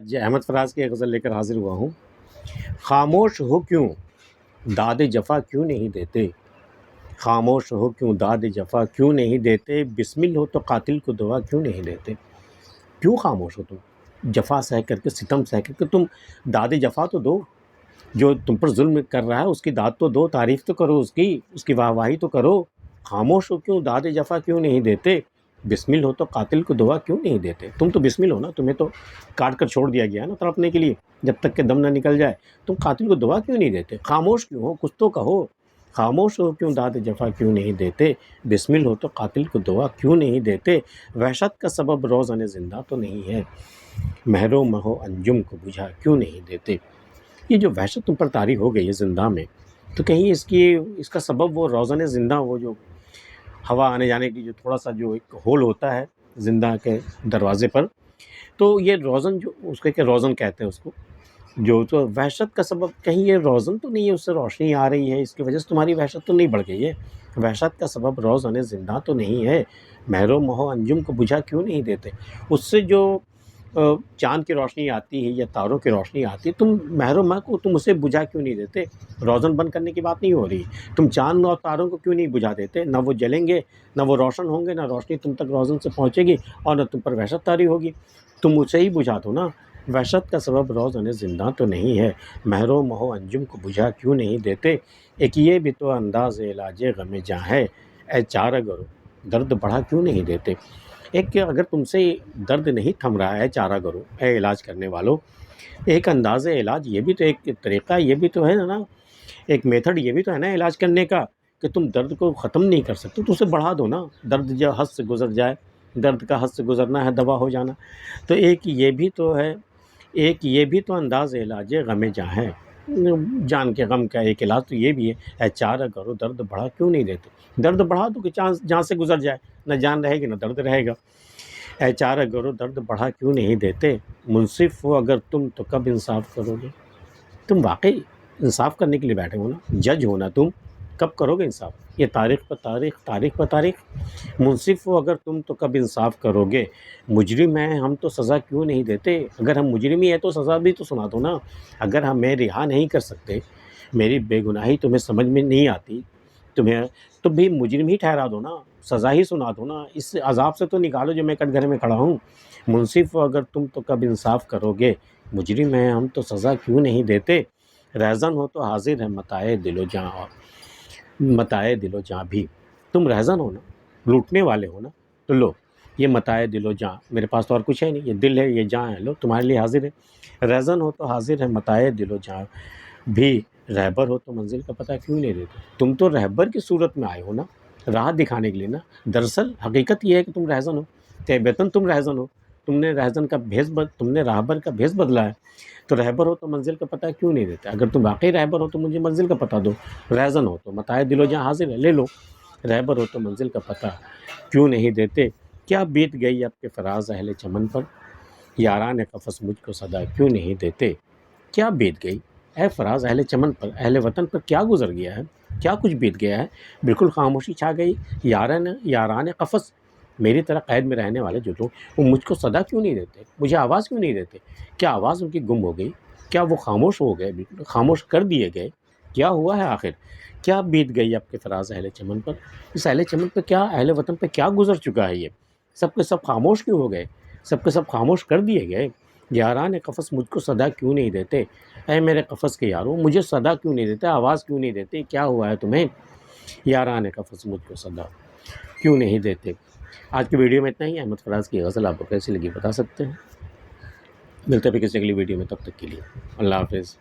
آج احمد فراز کی ایک غزل لے کر حاضر ہوا ہوں۔ خاموش ہو کیوں داد جفا کیوں نہیں دیتے، خاموش ہو کیوں داد جفا کیوں نہیں دیتے، بسمل ہو تو قاتل کو دوا کیوں نہیں دیتے۔ کیوں خاموش ہو تم، جفا سہ کر کے، ستم سہ کر کے، تم داد جفا تو دو، جو تم پر ظلم کر رہا ہے اس کی داد تو دو، تعریف تو کرو اس کی واہ واہی تو کرو۔ خاموش ہو کیوں داد جفا کیوں نہیں دیتے، بسمل ہو تو قاتل کو دوا کیوں نہیں دیتے۔ تم تو بسمل ہو نا، تمہیں تو کاٹ کر چھوڑ دیا گیا نا تڑپنے کے لیے، جب تک کہ دم نہ نکل جائے۔ تم قاتل کو دوا کیوں نہیں دیتے، خاموش کیوں ہو، کچھ تو کہو۔ خاموش ہو کیوں داد جفا کیوں نہیں دیتے، بسمل ہو تو قاتل کو دوا کیوں نہیں دیتے۔ وحشت کا سبب روزن زندہ تو نہیں ہے، مہرو مہو انجم کو بجھا کیوں نہیں دیتے۔ یہ جو وحشت تم پر طاری ہو گئی ہے زندہ میں، تو کہیں اس کا سبب وہ روزن زندہ، وہ جو ہوا آنے جانے کی جو تھوڑا سا جو ایک ہول ہوتا ہے زندہ کے دروازے پر، تو یہ روزن جو اس کے روزن کہتے ہیں اس کو، جو تو وحشت کا سبب کہیں یہ روزن تو نہیں ہے، اس سے روشنی آ رہی ہے، اس کی وجہ سے تمہاری وحشت تو نہیں بڑھ گئی ہے۔ وحشت کا سبب روزن زندہ تو نہیں ہے، مہرو مہو انجم کو بجھا کیوں نہیں دیتے۔ اس سے جو چاند کی روشنی آتی ہے یا تاروں کی روشنی آتی ہے، تم مہر و مہ کو تم اسے بجھا کیوں نہیں دیتے۔ روزن بند کرنے کی بات نہیں ہو رہی، تم چاند اور تاروں کو کیوں نہیں بجھا دیتے، نہ وہ جلیں گے، نہ وہ روشن ہوں گے، نہ روشنی تم تک روزن سے پہنچے گی، اور نہ تم پر وحشت طاری ہوگی۔ تم اسے ہی بجھا دو نا۔ وحشت کا سبب روزن زندہ تو نہیں ہے، مہر و مہ انجم کو بجھا کیوں نہیں دیتے۔ ایک یہ بھی تو انداز علاج غم جاں ہے، اے چارہ گرو درد بڑھا کیوں نہیں دیتے۔ ایک کہ اگر تم سے درد نہیں تھم رہا ہے چارہ گرو، اے علاج کرنے والو، ایک انداز علاج، یہ بھی تو ایک طریقہ، یہ بھی تو ہے نا، ایک میتھڈ یہ بھی تو ہے نا علاج کرنے کا، کہ تم درد کو ختم نہیں کر سکتے تو اسے بڑھا دو نا۔ درد جب حد سے گزر جائے، درد کا حد سے گزرنا ہے دوا ہو جانا، تو ایک یہ بھی تو ہے، ایک یہ بھی تو انداز علاج غم جاں ہے، جان کے غم کا ایک علاج تو یہ بھی ہے، اے چارہ گرو درد بڑھا کیوں نہیں دیتے۔ درد بڑھا دو کہ جان سے گزر جائے، نہ جان رہے گی نہ درد رہے گا۔ اے چارہ گرو درد بڑھا کیوں نہیں دیتے، منصف ہو اگر تم تو کب انصاف کرو گے۔ تم واقعی انصاف کرنے کے لیے بیٹھے ہو نا، جج ہو نا تم، کب کرو گے انصاف۔ یہ تاریخ پر تاریخ، تاریخ پر تاریخ۔ منصف ہو اگر تم تو کب انصاف کرو گے، مجرم ہیں ہم تو سزا کیوں نہیں دیتے۔ اگر ہم مجرم ہی ہیں تو سزا بھی تو سنا دو نا۔ اگر ہمیں رہا نہیں کر سکتے، میری بے گناہی تمہیں سمجھ میں نہیں آتی، تو بھی مجرم ہی ٹھہرا دو نا، سزا ہی سنا دو نا، اس عذاب سے تو نکالو جو میں کٹ گھر میں کھڑا ہوں۔ منصف ہو اگر تم تو کب انصاف کرو گے، مجرم ہیں ہم تو سزا کیوں نہیں دیتے۔ رہزن ہو تو حاضر ہے متاع دل و جاں، متاع دل و جاں بھی۔ تم رہزن ہو نا، لوٹنے والے ہو نا، تو لو یہ متاع دل و جاں، میرے پاس تو اور کچھ ہے نہیں، یہ دل ہے، یہ جاں ہے، لو تمہارے لیے حاضر ہے۔ رہزن ہو تو حاضر ہے متاع دل و جاں بھی، رہبر ہو تو منزل کا پتہ کیوں نہیں دیتے۔ تم تو رہبر کی صورت میں آئے ہو نا، راہ دکھانے کے لیے نا۔ دراصل حقیقت یہ ہے کہ تم رہزن ہو، طبعتاً تم رہزن ہو، تم نے رہزن کا تم نے راہبر کا بھیس بدلا ہے، تو رہبر ہو تو منزل کا پتہ کیوں نہیں دیتے۔ اگر تم واقعی رہبر ہو تو مجھے منزل کا پتہ دو، رہزن ہو تو متاع دل و جاں حاضر ہے، لے لو۔ رہبر ہو تو منزل کا پتہ کیوں نہیں دیتے۔ کیا بیت گئی اب کے فراز اہل چمن پر، یاران قفس مجھ کو صدا کیوں نہیں دیتے۔ کیا بیت گئی اے فراز اہل چمن پر، اہل وطن پر کیا گزر گیا ہے، کیا کچھ بیت گیا ہے۔ بالکل خاموشی چھا گئی۔ یاران قفس، میری طرح قید میں رہنے والے جو لوگ، وہ مجھ کو صدا کیوں نہیں دیتے، مجھے آواز کیوں نہیں دیتے۔ کیا آواز ان کی گم ہو گئی، کیا وہ خاموش ہو گئے، بالکل خاموش کر دیے گئے۔ کیا ہوا ہے آخر، کیا بیت گئی اب کے فراز اہل چمن پر، اس اہل چمن پہ کیا، اہل وطن پہ کیا گزر چکا ہے۔ یہ سب کے سب خاموش کیوں ہو گئے، سب کے سب خاموش کر دیے گئے۔ یاران قفس مجھ کو صدا کیوں نہیں دیتے، اے میرے قفس کے یاروں مجھے صدا کیوں نہیں دیتے، آواز کیوں نہیں دیتے، کیا ہوا ہے تمہیں۔ یاران قفس مجھ کو صدا کیوں نہیں دیتے۔ آج کی ویڈیو میں اتنا ہی۔ احمد فراز کی غزل آپ کو کیسی لگی بتا سکتے ہیں۔ ملتے ہیں پھر کسی اگلی ویڈیو میں، تب تک کے لیے اللہ حافظ۔